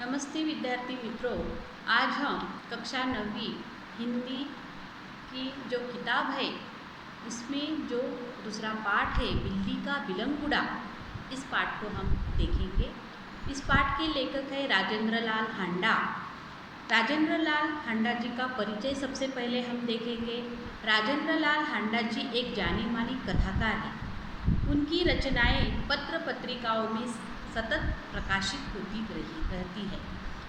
नमस्ते विद्यार्थी मित्रों। आज हम कक्षा 9वीं हिंदी की जो किताब है इसमें जो दूसरा पाठ है बिल्ली का बिलंगुड़ा, इस पाठ को हम देखेंगे। इस पाठ के लेखक है राजेंद्र लाल हांडा। राजेंद्र लाल हांडा जी का परिचय सबसे पहले हम देखेंगे। राजेंद्र लाल हांडा जी एक जानी मानी कथाकार हैं। उनकी रचनाएं पत्र पत्रिकाओं में सतत प्रकाशित होती रहती है।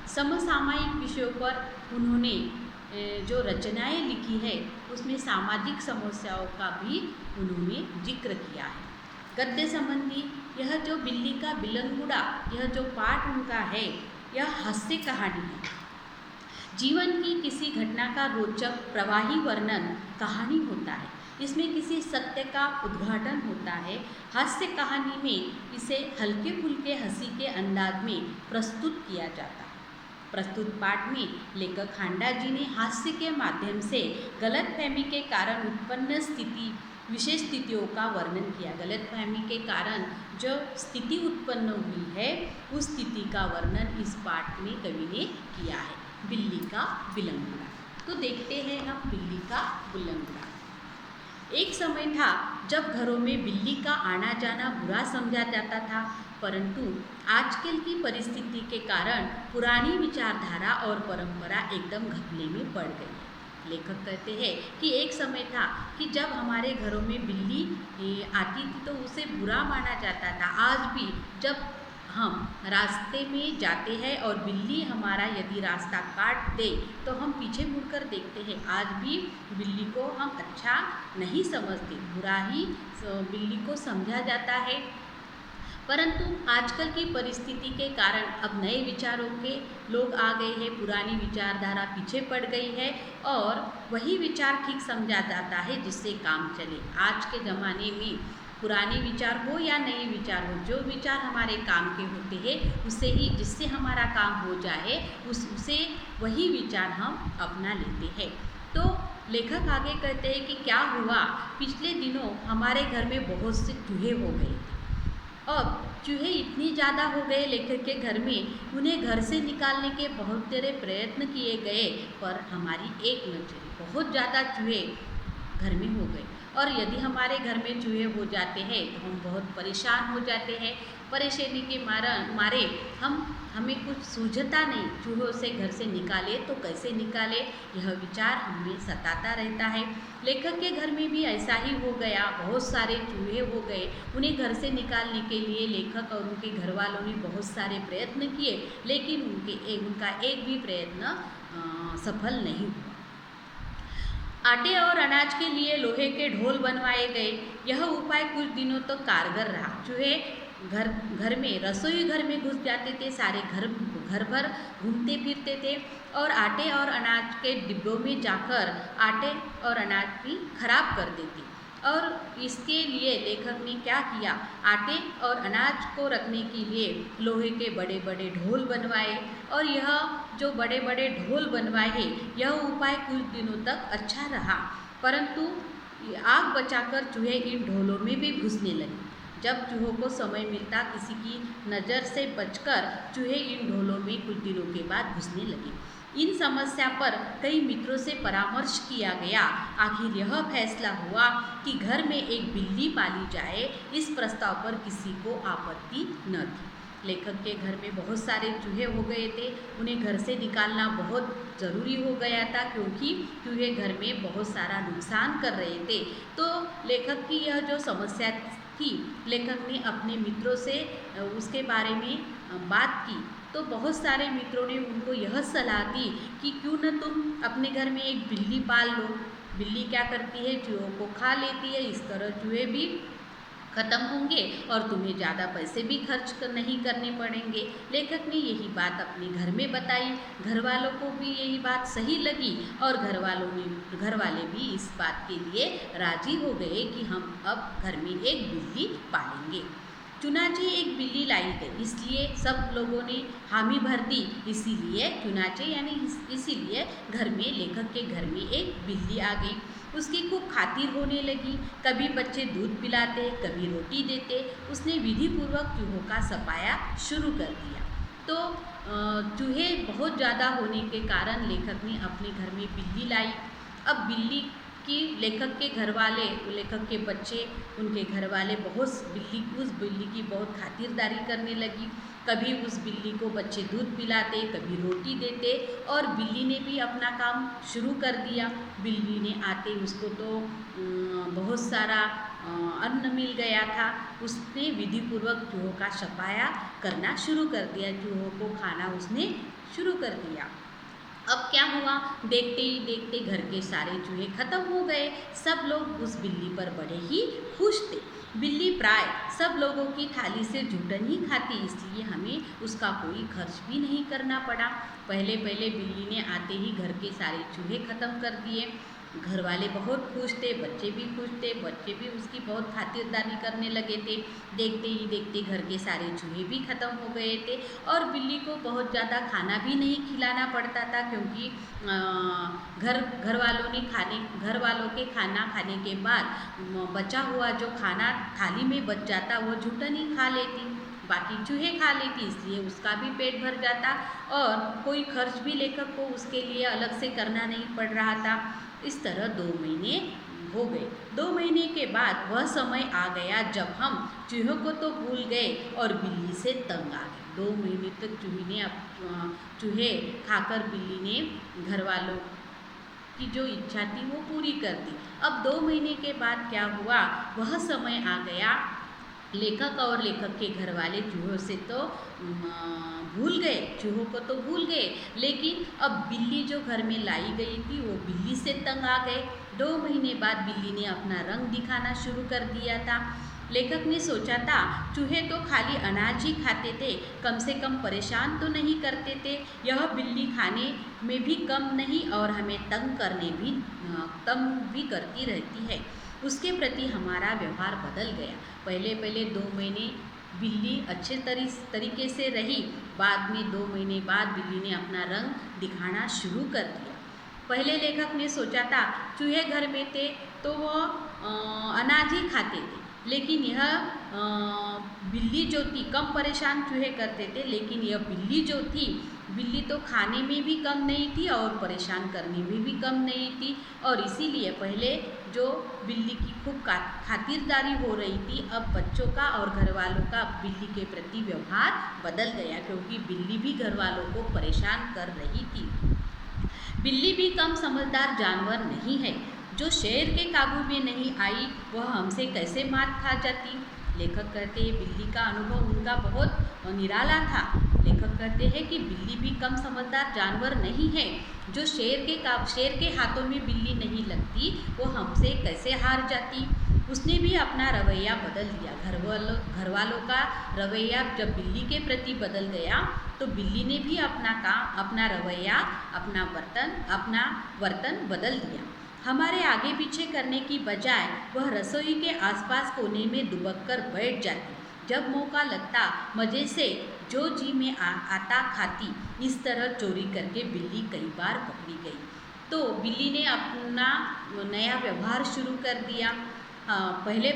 समसामयिक विषयों पर उन्होंने जो रचनाएं लिखी है उसमें सामाजिक समस्याओं का भी उन्होंने जिक्र किया है। गद्य संबंधी यह जो बिल्ली का बिलंगुड़ा, यह जो पाठ उनका है, यह हास्य कहानी है। जीवन की किसी घटना का रोचक प्रवाही वर्णन कहानी होता है। इसमें किसी सत्य का उद्घाटन होता है। हास्य कहानी में इसे हल्के फुल्के हंसी के अंदाज में प्रस्तुत किया जाता है। प्रस्तुत पाठ में लेखक हांडा जी ने हास्य के माध्यम से गलतफहमी के कारण उत्पन्न विशेष स्थितियों का वर्णन किया। गलतफहमी के कारण जो स्थिति उत्पन्न हुई है उस स्थिति का वर्णन इस पाठ में कवि ने किया है। बिल्ली का बिलंगुड़ा। तो देखते हैं हम बिल्ली का बिलंगुड़ा। एक समय था जब घरों में बिल्ली का आना जाना बुरा समझा जाता था, परंतु आजकल की परिस्थिति के कारण पुरानी विचारधारा और परंपरा एकदम घपले में पड़ गई है। लेखक कहते हैं कि एक समय था कि जब हमारे घरों में बिल्ली आती थी तो उसे बुरा माना जाता था। आज भी जब हम रास्ते में जाते हैं और बिल्ली हमारा यदि रास्ता काट दे तो हम पीछे मुड़कर देखते हैं। आज भी बिल्ली को हम अच्छा नहीं समझते, बुरा ही बिल्ली को समझा जाता है। परंतु आजकल की परिस्थिति के कारण अब नए विचारों के लोग आ गए हैं। पुरानी विचारधारा पीछे पड़ गई है और वही विचार ठीक समझा जाता है जिससे काम चले। आज के ज़माने में पुराने विचार हो या नए विचार हो, जो विचार हमारे काम के होते हैं उससे ही, जिससे हमारा काम हो जाए उसे वही विचार हम अपना लेते हैं। तो लेखक आगे कहते हैं कि क्या हुआ, पिछले दिनों हमारे घर में बहुत से चूहे हो गए थे। अब चूहे इतनी ज़्यादा हो गए लेखक के घर में, उन्हें घर से निकालने के बहुत तेरे प्रयत्न किए गए पर हमारी एक न चली। बहुत ज़्यादा चूहे घर में हो गए और यदि हमारे घर में चूहे हो जाते हैं तो हम बहुत परेशान हो जाते हैं। परेशानी के मारे हमें कुछ सूझता नहीं, चूहों से घर से निकाले तो कैसे निकाले, यह विचार हमें सताता रहता है। लेखक के घर में भी ऐसा ही हो गया। बहुत सारे चूहे हो गए। उन्हें घर से निकालने के लिए लेखक और उनके घर वालों ने बहुत सारे प्रयत्न किए, लेकिन उनका एक भी प्रयत्न सफल नहीं हुआ। आटे और अनाज के लिए लोहे के ढोल बनवाए गए। यह उपाय कुछ दिनों तक तो कारगर रहा। चूहे घर में, रसोई घर में घुस जाते थे, सारे घर भर घूमते फिरते थे और आटे और अनाज के डिब्बों में जाकर आटे और अनाज भी खराब कर देते। और इसके लिए लेखक ने क्या किया, आटे और अनाज को रखने के लिए लोहे के बड़े बड़े ढोल बनवाए। और यह जो बड़े बड़े ढोल बनवाए हैं, यह उपाय कुछ दिनों तक अच्छा रहा, परंतु आग बचाकर चूहे इन ढोलों में भी घुसने लगे। जब चूहों को समय मिलता, किसी की नज़र से बचकर चूहे इन ढोलों में कुछ दिनों के बाद घुसने लगे। इन समस्या पर कई मित्रों से परामर्श किया गया। आखिर यह फैसला हुआ कि घर में एक बिल्ली पाली जाए। इस प्रस्ताव पर किसी को आपत्ति न थी। लेखक के घर में बहुत सारे चूहे हो गए थे। उन्हें घर से निकालना बहुत ज़रूरी हो गया था क्योंकि चूहे घर में बहुत सारा नुकसान कर रहे थे। तो लेखक की यह जो समस्या थी, लेखक ने अपने मित्रों से उसके बारे में बात की तो बहुत सारे मित्रों ने उनको यह सलाह दी कि क्यों न तुम अपने घर में एक बिल्ली पाल लो। बिल्ली क्या करती है, चूहों को खा लेती है। इस तरह चूहे भी ख़त्म होंगे और तुम्हें ज़्यादा पैसे भी खर्च नहीं करने पड़ेंगे। लेखक ने यही बात अपने घर में बताई। घर वालों को भी यही बात सही लगी और घर वाले भी इस बात के लिए राजी हो गए कि हम अब घर में एक बिल्ली पालेंगे। चुनाचे एक बिल्ली लाई गई, इसलिए सब लोगों ने हामी भर दी। इसीलिए चुनाचे यानी इसीलिए घर में, लेखक के घर में एक बिल्ली आ गई। उसकी खूब खातिर होने लगी। कभी बच्चे दूध पिलाते, कभी रोटी देते। उसने विधिपूर्वक चूहों का सफाया शुरू कर दिया। तो चूहे बहुत ज़्यादा होने के कारण लेखक ने अपने घर में बिल्ली लाई। अब बिल्ली की लेखक के घर वाले, लेखक के बच्चे, उनके घर वाले उस बिल्ली की बहुत खातिरदारी करने लगी। कभी उस बिल्ली को बच्चे दूध पिलाते, कभी रोटी देते, और बिल्ली ने भी अपना काम शुरू कर दिया। बिल्ली ने आते उसको तो बहुत सारा अन्न मिल गया था। उसने विधिपूर्वक चूहों का सफाया करना शुरू कर दिया, चूहों को खाना उसने शुरू कर दिया। अब क्या हुआ, देखते ही देखते घर के सारे चूहे खत्म हो गए। सब लोग उस बिल्ली पर बड़े ही खुश थे। बिल्ली प्राय सब लोगों की थाली से जूठन ही खाती, इसलिए हमें उसका कोई खर्च भी नहीं करना पड़ा। पहले पहले बिल्ली ने आते ही घर के सारे चूहे खत्म कर दिए। घर वाले बहुत खुश थे, बच्चे भी खुश थे, बच्चे भी उसकी बहुत खातिरदारी करने लगे थे। देखते ही देखते घर के सारे चूहे भी खत्म हो गए थे, और बिल्ली को बहुत ज़्यादा खाना भी नहीं खिलाना पड़ता था, क्योंकि घर वालों के खाना खाने के बाद बचा हुआ जो खाना थाली में बच जाता वो झूठन ही खा लेती, बाकी चूहे खा लेती, इसलिए उसका भी पेट भर जाता और कोई खर्च भी लेखक को उसके लिए अलग से करना नहीं पड़ रहा था। इस तरह 2 महीने हो गए। 2 महीने के बाद वह समय आ गया जब हम चूहों को तो भूल गए और बिल्ली से तंग आ गए। 2 महीने तक चूहे खाकर बिल्ली ने घर वालों की जो इच्छा थी वो पूरी कर दी। अब 2 महीने के बाद क्या हुआ, वह समय आ गया, लेखक और लेखक के घर वाले चूहों से तो भूल गए, चूहों को तो भूल गए, लेकिन अब बिल्ली जो घर में लाई गई थी वो बिल्ली से तंग आ गए। 2 महीने बाद बिल्ली ने अपना रंग दिखाना शुरू कर दिया था। लेखक ने सोचा था चूहे तो खाली अनाज ही खाते थे, कम से कम परेशान तो नहीं करते थे। यह बिल्ली खाने में भी कम नहीं और हमें तंग भी करती रहती है। उसके प्रति हमारा व्यवहार बदल गया। पहले पहले 2 महीने बिल्ली अच्छे तरीके से रही, बाद में 2 महीने बाद बिल्ली ने अपना रंग दिखाना शुरू कर दिया। पहले लेखक ने सोचा था चूहे घर में थे तो वो अनाज ही खाते थे, लेकिन यह बिल्ली जो थी, कम परेशान चूहे करते थे, लेकिन यह बिल्ली जो थी, बिल्ली तो खाने में भी कम नहीं थी और परेशान करने में भी कम नहीं थी, और इसीलिए पहले जो बिल्ली की खूब खातिरदारी हो रही थी, अब बच्चों का और घर वालों का बिल्ली के प्रति व्यवहार बदल गया, क्योंकि बिल्ली भी घर वालों को परेशान कर रही थी। बिल्ली भी कम समझदार जानवर नहीं है। जो शेर के काबू में नहीं आई वह हमसे कैसे मात खा जाती। लेखक कहते हैं बिल्ली का अनुभव उनका बहुत निराला था। लेखक कहते हैं कि बिल्ली भी कम समझदार जानवर नहीं है। जो शेर के हाथों में बिल्ली नहीं लगती वो हमसे कैसे हार जाती। उसने भी अपना रवैया बदल दिया। घर वालों का रवैया जब बिल्ली के प्रति बदल गया तो बिल्ली ने भी अपना रवैया, अपना वर्तन बदल दिया। हमारे आगे पीछे करने की बजाय वह रसोई के आसपास कोने में दुबक कर बैठ जाती। जब मौका लगता मज़े से जो जी में आता खाती। इस तरह चोरी करके बिल्ली कई बार पकड़ी गई। तो बिल्ली ने अपना नया व्यवहार शुरू कर दिया। पहले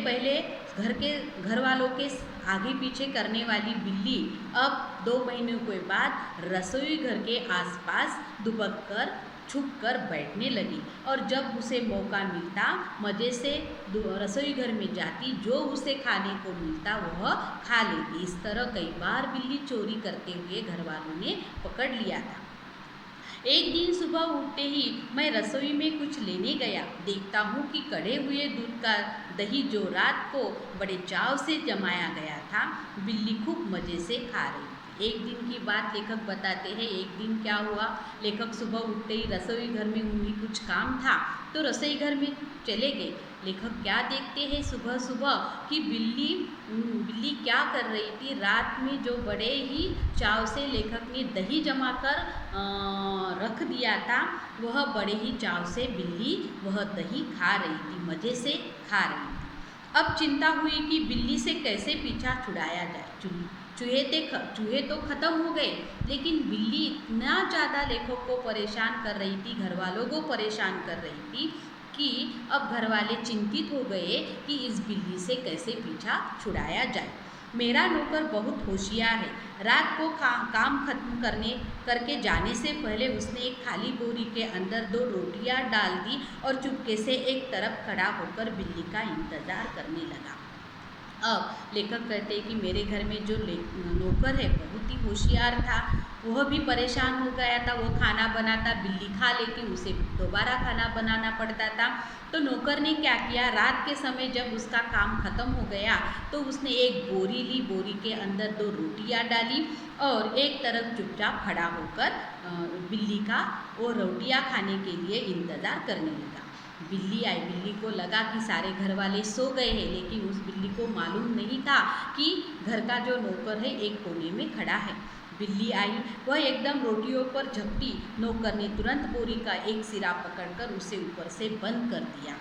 घर वालों के आगे पीछे करने वाली बिल्ली अब 2 महीनों के बाद रसोई घर के आसपास दुबक कर छुप कर बैठने लगी, और जब उसे मौका मिलता मज़े से रसोई घर में जाती, जो उसे खाने को मिलता वह खा लेती। इस तरह कई बार बिल्ली चोरी करते हुए घर वालों ने पकड़ लिया था। एक दिन सुबह उठते ही मैं रसोई में कुछ लेने गया। देखता हूँ कि कढ़े हुए दूध का दही जो रात को बड़े चाव से जमाया गया था, बिल्ली खूब मज़े से खा रही थी। एक दिन की बात लेखक बताते हैं। एक दिन क्या हुआ, लेखक सुबह उठते ही रसोई घर में उन्हें कुछ काम था तो रसोई घर में चले गए। लेखक क्या देखते हैं सुबह सुबह कि बिल्ली क्या कर रही थी। रात में जो बड़े ही चाव से लेखक ने दही जमा कर रख दिया था, वह बड़े ही चाव से बिल्ली वह दही खा रही थी, मज़े से खा रही थी। अब चिंता हुई कि बिल्ली से कैसे पीछा छुड़ाया जाए। चूहे तो खत्म हो गए, लेकिन बिल्ली इतना ज़्यादा लेखक को परेशान कर रही थी, घर वालों को परेशान कर रही थी कि अब घर वाले चिंतित हो गए कि इस बिल्ली से कैसे पीछा छुड़ाया जाए। मेरा नौकर बहुत होशियार है। रात को काम खत्म करके जाने से पहले उसने एक खाली बोरी के अंदर 2 रोटियां डाल दी और चुपके से एक तरफ खड़ा होकर बिल्ली का इंतज़ार करने लगा। अब लेखक कहते हैं कि मेरे घर में जो नौकर है बहुत ही होशियार था। वह भी परेशान हो गया था। वो खाना बनाता, बिल्ली खा लेती, उसे दोबारा खाना बनाना पड़ता था। तो नौकर ने क्या किया, रात के समय जब उसका काम खत्म हो गया तो उसने एक बोरी ली, बोरी के अंदर 2 रोटियां डाली और एक तरफ चुपचाप खड़ा होकर बिल्ली का वो रोटियां खाने के लिए इंतज़ार करने लगा। बिल्ली आई। बिल्ली को लगा कि सारे घर वाले सो गए हैं, लेकिन उस बिल्ली को मालूम नहीं था कि घर का जो नौकर है एक कोने में खड़ा है। बिल्ली आई, वह एकदम रोटियों पर झपटी। नौकर ने तुरंत बोरी का एक सिरा पकड़कर उसे ऊपर से बंद कर दिया।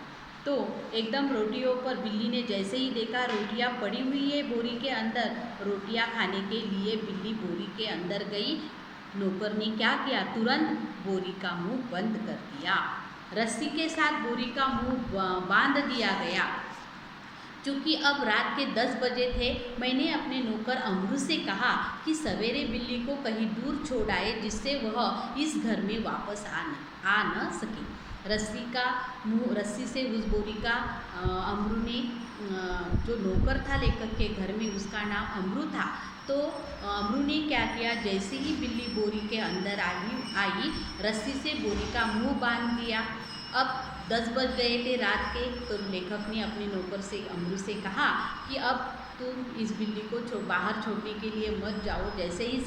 तो एकदम रोटियों पर बिल्ली ने जैसे ही देखा रोटियां पड़ी हुई है बोरी के अंदर, रोटियां खाने के लिए बिल्ली बोरी के अंदर गई। नौकर ने क्या किया, तुरंत बोरी का मुंह बंद कर दिया। रस्सी के साथ बोरी का मुंह बांध दिया गया। क्योंकि अब रात के 10 बजे थे, मैंने अपने नौकर अमरू से कहा कि सवेरे बिल्ली को कहीं दूर छोड़ आए जिससे वह इस घर में वापस आ न सके। रस्सी से उस बोरी का अमरू ने, जो नौकर था लेखक के घर में उसका नाम अमरू था, तो अमरू ने क्या किया, जैसे ही बिल्ली बोरी के अंदर आई रस्सी से बोरी का मुंह बांध दिया। अब 10 बज गए थे रात के, तो लेखक ने अपने नौकर से अमरू से कहा कि अब तुम इस बिल्ली को बाहर छोड़ने के लिए मत जाओ। जैसे ही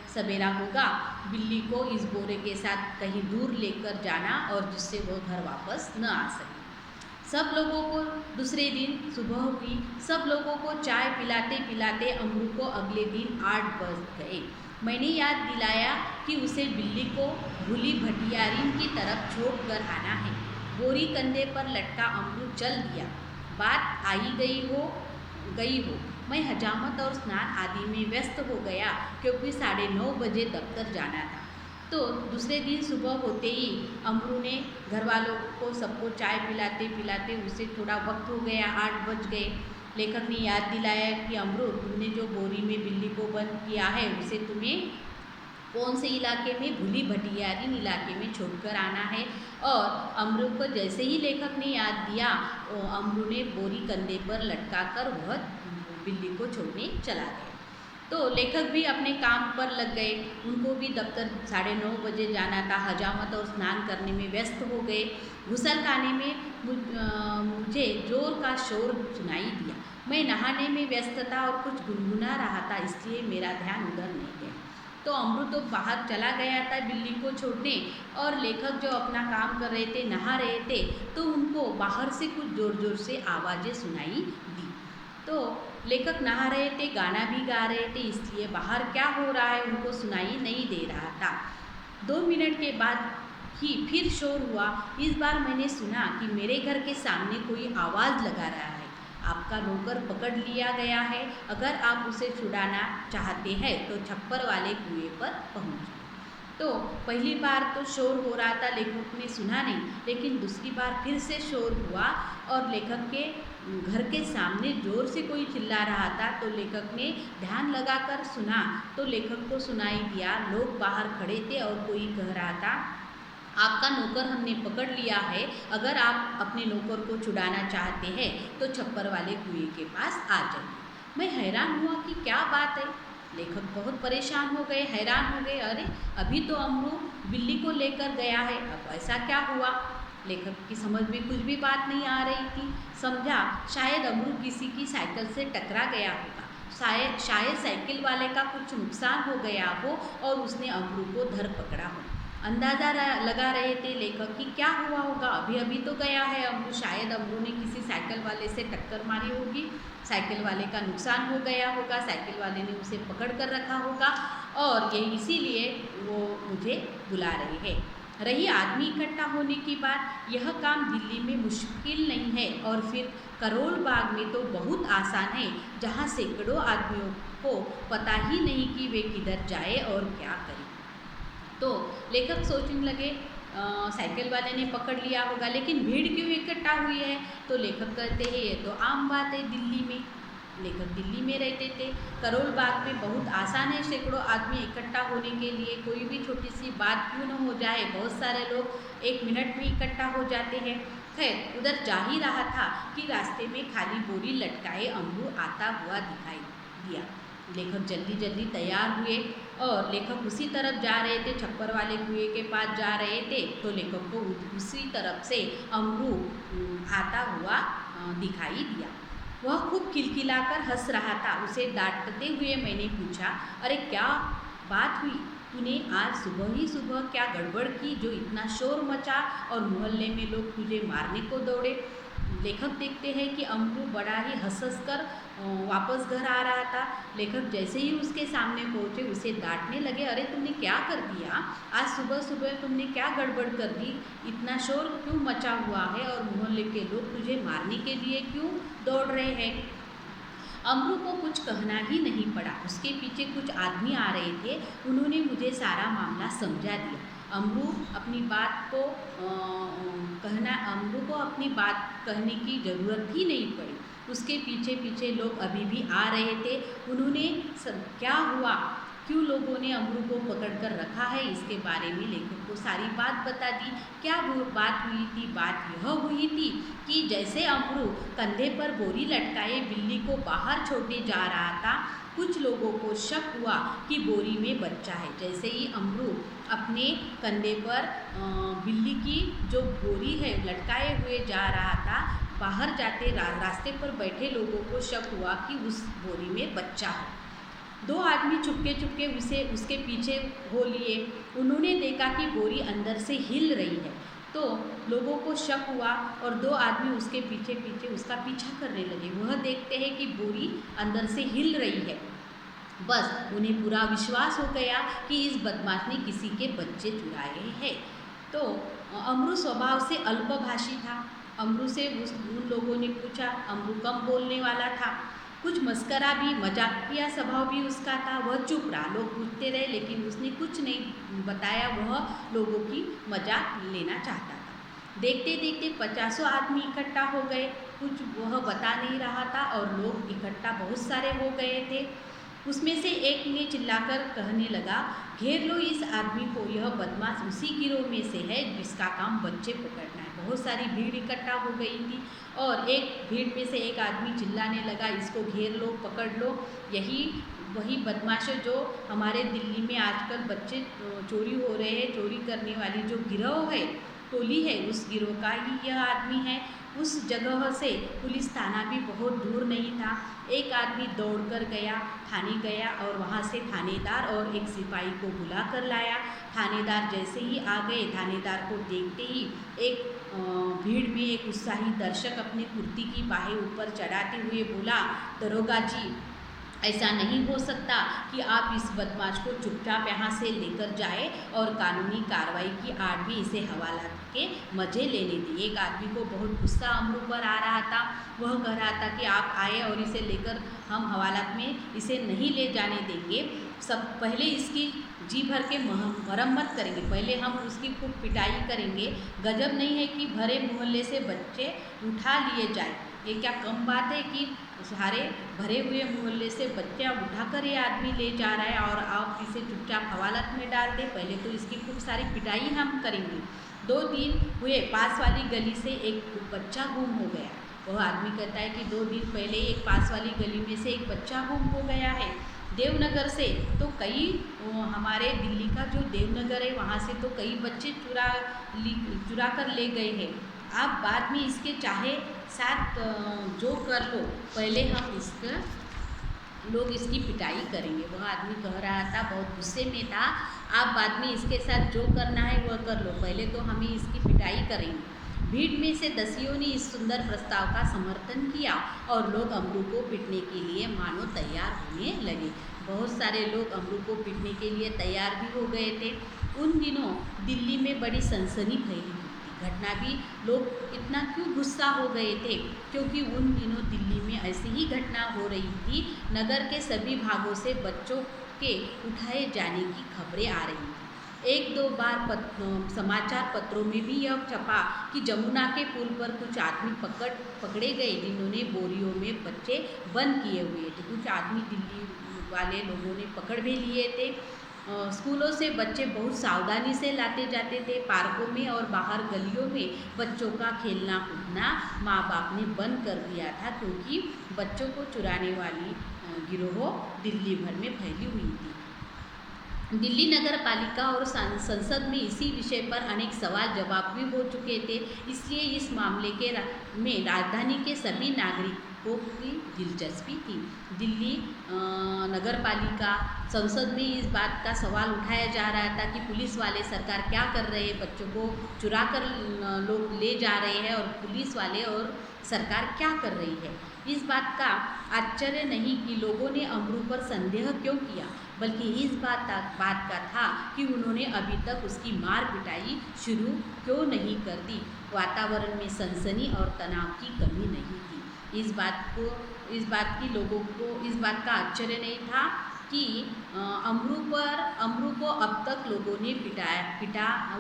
सवेरा होगा बिल्ली को इस बोरे के साथ कहीं दूर लेकर जाना और जिससे वो घर वापस न आ सके। सब लोगों को दूसरे दिन सुबह हुई। सब लोगों को चाय पिलाते पिलाते अमरू को अगले दिन 8 बज गए। मैंने याद दिलाया कि उसे बिल्ली को भूली भटियारी की तरफ छोड़ कर आना है। बोरी कंधे पर लटका अमरू चल दिया। बात गई हो। मैं हजामत और स्नान आदि में व्यस्त हो गया क्योंकि 9:30 बजे दफ्तर जाना था। तो दूसरे दिन सुबह होते ही अमरू ने घर वालों को सबको चाय पिलाते पिलाते उसे थोड़ा वक्त हो गया, 8 बज गए। लेखक ने याद दिलाया कि अमरू, तुमने जो बोरी में बिल्ली को बंद किया है उसे तुम्हें कौन से इलाके में, भूली भटियारी इलाके में छोड़कर आना है। और अमरू को जैसे ही लेखक ने याद दिया, अमरू ने बोरी कंधे पर लटका कर वह बिल्ली को छोड़ने चला गया। तो लेखक भी अपने काम पर लग गए। उनको भी दफ्तर 9:30 बजे जाना था। हजामत और स्नान करने में व्यस्त हो गए। घुसलखाने में मुझे जोर का शोर सुनाई दिया। मैं नहाने में व्यस्त था और कुछ गुनगुना रहा था, इसलिए मेरा ध्यान उधर नहीं गया। तो अमरू तो बाहर चला गया था बिल्ली को छोड़ने, और लेखक जो अपना काम कर रहे थे, नहा रहे थे, तो उनको बाहर से कुछ ज़ोर ज़ोर से आवाज़ें सुनाई दी। तो लेखक नहा रहे थे, गाना भी गा रहे थे, इसलिए बाहर क्या हो रहा है उनको सुनाई नहीं दे रहा था। 2 मिनट के बाद ही फिर शोर हुआ। इस बार मैंने सुना कि मेरे घर के सामने कोई आवाज़ लगा रहा है। आपका नौकर पकड़ लिया गया है। अगर आप उसे छुड़ाना चाहते हैं तो छप्पर वाले कुएं पर पहुँचो। तो पहली बार तो शोर हो रहा था, लेखक ने सुना नहीं, लेकिन दूसरी बार फिर से शोर हुआ और लेखक के घर के सामने ज़ोर से कोई चिल्ला रहा था। तो लेखक ने ध्यान लगाकर सुना, तो लेखक को सुनाई दिया, लोग बाहर खड़े थे और कोई कह रहा था, आपका नौकर हमने पकड़ लिया है। अगर आप अपने नौकर को छुड़ाना चाहते हैं तो छप्पर वाले कुएं के पास आ जाइए। मैं हैरान हुआ कि क्या बात है। लेखक बहुत परेशान हो गए, हैरान हो गए। अरे, अभी तो अमरू बिल्ली को लेकर गया है, अब ऐसा क्या हुआ। लेखक की समझ में कुछ भी बात नहीं आ रही थी। समझा शायद अमरू किसी की साइकिल से टकरा गया होगा, शायद साइकिल वाले का कुछ नुकसान हो गया हो और उसने अमरू को धर पकड़ा हो। अंदाज़ा लगा रहे थे लेखक कि क्या हुआ होगा। अभी तो गया है अमरू, शायद अमरू ने किसी साइकिल वाले से टक्कर मारी होगी, साइकिल वाले का नुकसान हो गया होगा, साइकिल वाले ने उसे पकड़ कर रखा होगा और ये इसीलिए वो मुझे बुला रहे हैं। रही आदमी इकट्ठा होने की बात, यह काम दिल्ली में मुश्किल नहीं है और फिर करोल बाग में तो बहुत आसान है, जहाँ सैकड़ों आदमियों को पता ही नहीं कि वे किधर जाए और क्या करें। तो लेखक सोचने लगे, साइकिल वाले ने पकड़ लिया होगा, लेकिन भीड़ क्यों इकट्ठा हुई है। तो लेखक कहते हैं ये तो आम बात है दिल्ली में। लेखक दिल्ली में रहते थे। करोल बाग में बहुत आसान है सैकड़ों आदमी इकट्ठा होने के लिए, कोई भी छोटी सी बात क्यों न हो जाए, बहुत सारे लोग 1 मिनट में इकट्ठा हो जाते हैं। खैर उधर जा ही रहा था कि रास्ते में खाली बोरी लटकाए अमरू आता हुआ दिखाई दिया। लेखक जल्दी जल्दी तैयार हुए और लेखक उसी तरफ जा रहे थे, छप्पर वाले कुएं के पास जा रहे थे, तो लेखक को उसी तरफ से अमरू आता हुआ दिखाई दिया। वह खूब खिलखिलाकर हंस रहा था। उसे डांटते हुए मैंने पूछा, अरे क्या बात हुई, तूने आज सुबह ही सुबह क्या गड़बड़ की जो इतना शोर मचा और मोहल्ले में लोग तुझे मारने को दौड़े। लेखक देखते हैं कि अमरू बड़ा ही हंस कर वापस घर आ रहा था। लेखक जैसे ही उसके सामने पहुँचे उसे डांटने लगे, अरे तुमने क्या कर दिया, आज सुबह सुबह तुमने क्या गड़बड़ कर दी, इतना शोर क्यों मचा हुआ है और मोहल्ले के लोग तुझे मारने के लिए क्यों दौड़ रहे हैं। अमरू को कुछ कहना ही नहीं पड़ा। उसके पीछे कुछ आदमी आ रहे थे, उन्होंने मुझे सारा मामला समझा दिया। अमरू को अपनी बात कहने की ज़रूरत ही नहीं पड़ी। उसके पीछे पीछे लोग अभी भी आ रहे थे। उन्होंने क्या हुआ, क्यों लोगों ने अमरू को पकड़ कर रखा है, इसके बारे में लेखक को सारी बात बता दी। क्या बात हुई थी, बात यह हुई थी कि जैसे अमरू कंधे पर बोरी लटकाए बिल्ली को बाहर छोड़ने जा रहा था, कुछ लोगों को शक हुआ कि बोरी में बच्चा है। जैसे ही अमरू अपने कंधे पर बिल्ली की जो बोरी है लटकाए हुए जा रहा था, बाहर जाते रास्ते पर बैठे लोगों को शक हुआ कि उस बोरी में बच्चा है। 2 आदमी चुपके चुपके उसके पीछे हो लिए। उन्होंने देखा कि बोरी अंदर से हिल रही है, तो लोगों को शक हुआ और 2 आदमी उसके पीछे पीछे उसका पीछा करने लगे। वह देखते हैं कि बोरी अंदर से हिल रही है, बस उन्हें पूरा विश्वास हो गया कि इस बदमाश ने किसी के बच्चे चुराए हैं। तो अमरू स्वभाव से अल्पभाषी था। अमरू से उन लोगों ने पूछा, अमरू कम बोलने वाला था, कुछ मस्करा भी, मजाकिया स्वभाव भी उसका था। वह चुप रहा, लोग पूछते रहे लेकिन उसने कुछ नहीं बताया। वह लोगों की मजाक लेना चाहता था। देखते देखते 50 आदमी इकट्ठा हो गए। कुछ वह बता नहीं रहा था और लोग इकट्ठा बहुत सारे हो गए थे। उसमें से एक ने चिल्लाकर कहने लगा, घेर लो इस आदमी को, यह बदमाश उसी गिरोह में से है जिसका काम बच्चे पकड़ना है। बहुत सारी भीड़ इकट्ठा हो गई थी और एक भीड़ में से एक आदमी चिल्लाने लगा, इसको घेर लो, पकड़ लो, यही वही बदमाश है जो हमारे दिल्ली में आजकल बच्चे चोरी हो रहे हैं, चोरी करने वाली जो गिरोह है, टोली है, उस गिरोह का ही यह आदमी है। उस जगह से पुलिस थाना भी बहुत दूर नहीं था। एक आदमी दौड़कर गया, थाने गया और वहाँ से थानेदार और एक सिपाही को बुला कर लाया। थानेदार जैसे ही आ गए, थानेदार को देखते ही एक भीड़ में एक उत्साही दर्शक अपने कुर्ती की बाहें ऊपर चढ़ाते हुए बोला, दरोगा जी, ऐसा नहीं हो सकता कि आप इस बदमाश को चुपचाप यहाँ से लेकर जाए और कानूनी कार्रवाई की आड़ में इसे हवाला के मज़े लेने दिए। एक आदमी को बहुत गुस्सा अमरू पर आ रहा था। वह कह रहा था कि आप आए और इसे लेकर हम हवालात में इसे नहीं ले जाने देंगे। सब पहले इसकी जी भर के मरम्मत करेंगे, पहले हम उसकी खूब पिटाई करेंगे। गजब नहीं है कि भरे मोहल्ले से बच्चे उठा लिए जाए। ये क्या कम बात है कि सारे भरे हुए मोहल्ले से बच्चे उठाकर ये आदमी ले जा रहा है और आप इसे चुपचाप हवालात में डाल दें। पहले तो इसकी खूब सारी पिटाई हम करेंगे। 2 दिन हुए, पास वाली गली से एक बच्चा गुम हो गया। वह आदमी कहता है कि 2 दिन पहले एक पास वाली गली में से एक बच्चा गुम हो गया है। देवनगर से तो कई, हमारे दिल्ली का जो देवनगर है वहाँ से तो कई बच्चे चुरा कर ले गए हैं। आप बाद में इसके चाहे साथ जो कर लो, पहले हम लोग इसकी पिटाई करेंगे। वह आदमी कह रहा था, बहुत गुस्से में था, आप बाद में इसके साथ जो करना है वह कर लो, पहले तो हमें इसकी पिटाई करेंगे। भीड़ में से दसियों ने इस सुंदर प्रस्ताव का समर्थन किया और लोग अमरू को पीटने के लिए मानो तैयार होने लगे। बहुत सारे लोग अमरू को पीटने के लिए तैयार भी हो गए थे। उन दिनों दिल्ली में बड़ी सनसनी फैली हुई थी। घटना भी, लोग इतना क्यों गुस्सा हो गए थे, क्योंकि उन दिनों दिल्ली में ऐसी ही घटना हो रही थी। नगर के सभी भागों से बच्चों के उठाए जाने की खबरें आ रही थी। एक दो बार समाचार पत्रों में भी यह छपा कि जमुना के पुल पर कुछ आदमी पकड़े गए जिन्होंने बोरियों में बच्चे बंद किए हुए थे। कुछ आदमी दिल्ली वाले लोगों ने पकड़ भी लिए थे। स्कूलों से बच्चे बहुत सावधानी से लाते जाते थे। पार्कों में और बाहर गलियों में बच्चों का खेलना कूदना माँ बाप ने बंद कर दिया था, क्योंकि बच्चों को चुराने वाली गिरोह दिल्ली भर में फैली हुई थी। दिल्ली नगर पालिका और संसद में इसी विषय पर अनेक सवाल जवाब भी हो चुके थे। इसलिए इस मामले में राजधानी के सभी नागरिकों की दिलचस्पी थी। दिल्ली नगर पालिका संसद में इस बात का सवाल उठाया जा रहा था कि पुलिस वाले सरकार क्या कर रहे हैं, बच्चों को चुरा कर लोग ले जा रहे हैं और पुलिस वाले और सरकार क्या कर रही है। इस बात का आश्चर्य नहीं कि लोगों ने अमरू पर संदेह क्यों किया, बल्कि इस बात का था कि उन्होंने अभी तक उसकी मार पिटाई शुरू क्यों नहीं कर दी। वातावरण में सनसनी और तनाव की कमी नहीं थी। इस बात का आश्चर्य नहीं था कि अमरू को अब तक लोगों ने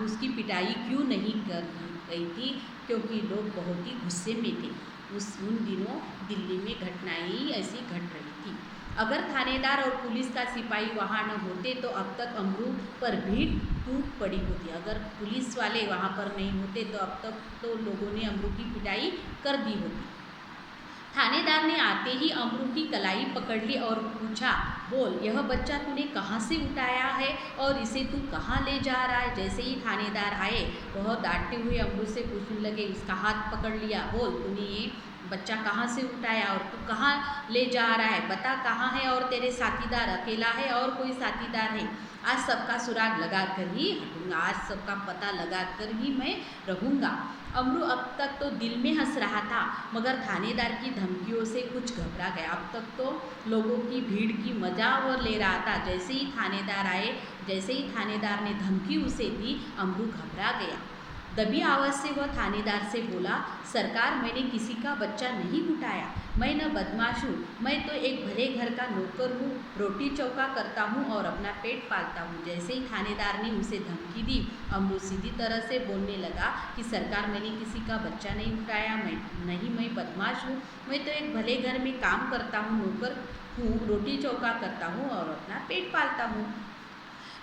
उसकी पिटाई क्यों नहीं कर गई थी, क्योंकि लोग बहुत ही गुस्से में थे। उन दिनों दिल्ली में घटनाएं ही ऐसी घट रही थी। अगर थानेदार और पुलिस का सिपाही वहाँ न होते तो अब तक अमरू पर भीड़ टूट पड़ी होती। अगर पुलिस वाले वहाँ पर नहीं होते तो अब तक तो लोगों ने अमरू की पिटाई कर दी होती। थानेदार ने आते ही अमरू की कलाई पकड़ ली और पूछा, बोल, यह बच्चा तूने कहाँ से उठाया है और इसे तू कहाँ ले जा रहा है। जैसे ही थानेदार आए वह डांटते हुए अमरू से पूछने लगे, उसका हाथ पकड़ लिया, बोल, तूने ये बच्चा कहाँ से उठाया और तू कहाँ ले जा रहा है, बता कहाँ है और तेरे साथीदार अकेला है और कोई साथीदार है। आज सबका सुराग लगा कर ही हटूंगा, आज सबका पता लगा कर ही मैं रहूँगा। अमरू अब तक तो दिल में हंस रहा था, मगर थानेदार की धमकियों से कुछ घबरा गया। अब तक तो लोगों की भीड़ की मजा और ले रहा था। जैसे ही थानेदार ने धमकी उसे दी, अमरू घबरा गया। दबी आवाज़ से वह थानेदार से बोला, सरकार, मैंने किसी का बच्चा नहीं उठाया, मैं न बदमाश हूँ, मैं तो एक भले घर का नौकर हूँ, रोटी चौका करता हूँ और अपना पेट पालता हूँ। जैसे ही थानेदार ने उसे धमकी दी, अमरू सीधी तरह से बोलने लगा कि सरकार, मैंने किसी का बच्चा नहीं उठाया, मैं बदमाश हूँ, मैं तो एक भले घर में काम करता हूँ, नौकर हूँ, रोटी चौका करता हूँ और अपना पेट पालता हूँ।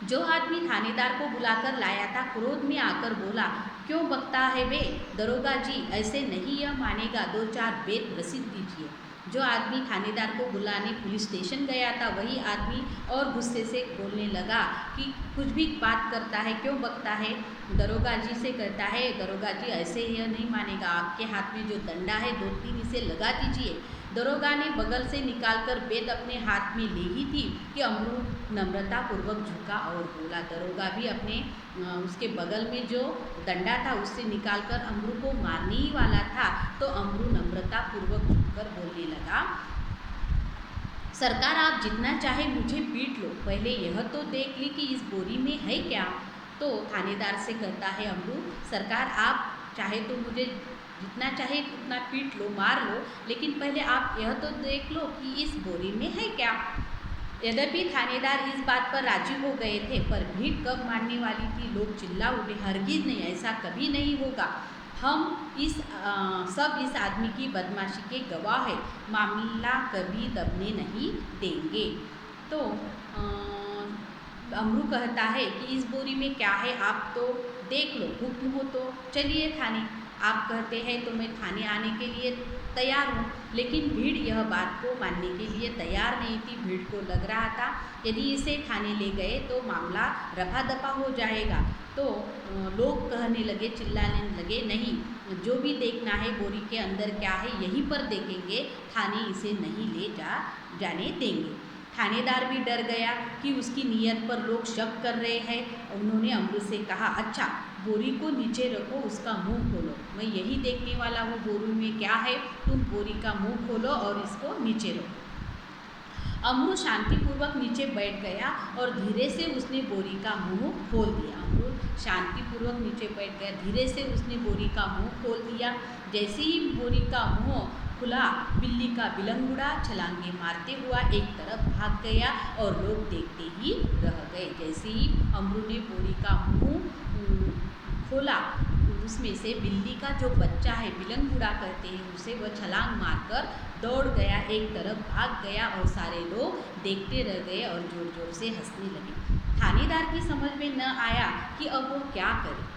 जो आदमी थानेदार को बुलाकर लाया था क्रोध में आकर बोला, क्यों बकता है बे दरोगा जी, ऐसे नहीं यह मानेगा, 2-4 बेत रसीद दीजिए। जो आदमी थानेदार को बुलाने पुलिस स्टेशन गया था वही आदमी और गुस्से से बोलने लगा कि कुछ भी बात करता है, क्यों बकता है। दरोगा जी से कहता है, दरोगा जी ऐसे यह नहीं मानेगा, आपके हाथ में जो डंडा है 2-3 इसे लगा दीजिए। दरोगा ने बगल से निकालकर बेत अपने हाथ में ले ही थी कि अमरू नम्रतापूर्वक झुका और बोला। दरोगा भी उसके बगल में जो डंडा था उससे निकालकर अमरू को मारने ही वाला था, तो अमरू नम्रतापूर्वक झुककर बोलने लगा, सरकार, आप जितना चाहे मुझे पीट लो, पहले यह तो देख ली कि इस बोरी में है क्या। तो थानेदार से कहता है अमरू, सरकार, आप चाहे तो मुझे जितना चाहे उतना पीट लो, मार लो, लेकिन पहले आप यह तो देख लो कि इस बोरी में है क्या। यद्यपि थानेदार इस बात पर राजी हो गए थे, पर भीड़ कब मारने वाली थी। लोग चिल्ला उठे, हरगिज़ नहीं, ऐसा कभी नहीं होगा, हम सब इस आदमी की बदमाशी के गवाह है, मामला कभी दबने नहीं देंगे। तो अमरू कहता है कि इस बोरी में क्या है आप तो देख लो, हुक्म हो तो चलिए थाने। आप कहते हैं तो मैं थाने आने के लिए तैयार हूँ। लेकिन भीड़ यह बात को मानने के लिए तैयार नहीं थी। भीड़ को लग रहा था यदि इसे थाने ले गए तो मामला रफा दफा हो जाएगा। तो लोग कहने लगे, चिल्लाने लगे, नहीं, जो भी देखना है बोरी के अंदर क्या है यहीं पर देखेंगे, थाने इसे नहीं ले जाने देंगे। थानेदार भी डर गया कि उसकी नीयत पर लोग शक कर रहे हैं। उन्होंने अमरू से कहा, अच्छा, बोरी को नीचे रखो, उसका मुंह खोलो, मैं यही देखने वाला हूँ बोरी में क्या है, तुम बोरी का मुंह खोलो और इसको नीचे रखो। अमरू शांतिपूर्वक नीचे बैठ गया और धीरे से उसने बोरी का मुंह खोल दिया। अमरू शांतिपूर्वक नीचे बैठ गया, धीरे से उसने बोरी का मुंह खोल दिया। जैसे ही बोरी का मुंह खुला बिल्ली का बिलंगुड़ा छलांगे मारते हुआ एक तरफ भाग गया और लोग देखते ही रह गए। जैसे ही अमरू ने बोरी का मुंह खोला, उसमें से बिल्ली का जो बच्चा है, बिलंगुड़ा कहते हैं उसे, वह छलांग मारकर दौड़ गया, एक तरफ भाग गया और सारे लोग देखते रह गए और जोर जोर से हंसने लगे। थानेदार की समझ में न आया कि अब वो क्या करे।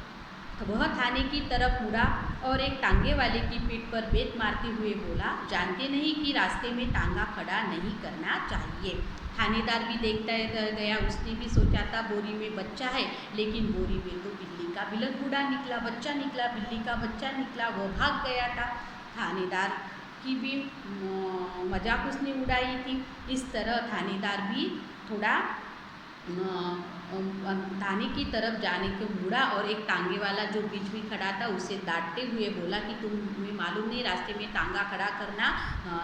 वह थाने की तरफ मुड़ा और एक टांगे वाले की पीठ पर बेत मारते हुए बोला, जानते नहीं कि रास्ते में टांगा खड़ा नहीं करना चाहिए। थानेदार भी देखता रह गया। उसने भी सोचा था बोरी में बच्चा है, लेकिन बोरी में तो बिल्ली का बिलंगुड़ा निकला, बच्चा निकला, बिल्ली का बच्चा निकला, वो भाग गया था। थानेदार की भी मजाक उसने उड़ाई थी। इस तरह थानेदार भी थोड़ा थाने की तरफ जाने को मुड़ा और एक टांगे वाला जो बीच में खड़ा था उसे डांटते हुए बोला कि तुम्हें मालूम नहीं रास्ते में टांगा खड़ा करना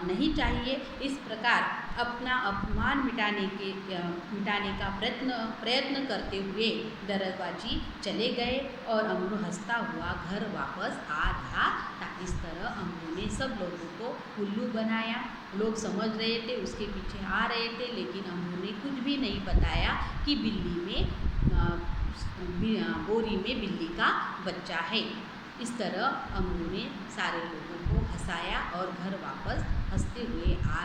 नहीं चाहिए। इस प्रकार अपना अपमान मिटाने का प्रयत्न करते हुए दरवाजी चले गए और अमरू हंसता हुआ घर वापस आ रहा था। इस तरह अमरू ने सब लोगों को उल्लू बनाया। लोग समझ रहे थे, उसके पीछे आ रहे थे, लेकिन अमरू ने कुछ भी नहीं बताया कि बोरी में बिल्ली का बच्चा है। इस तरह अमरू ने सारे लोगों को हंसाया और घर वापस हंसते हुए आ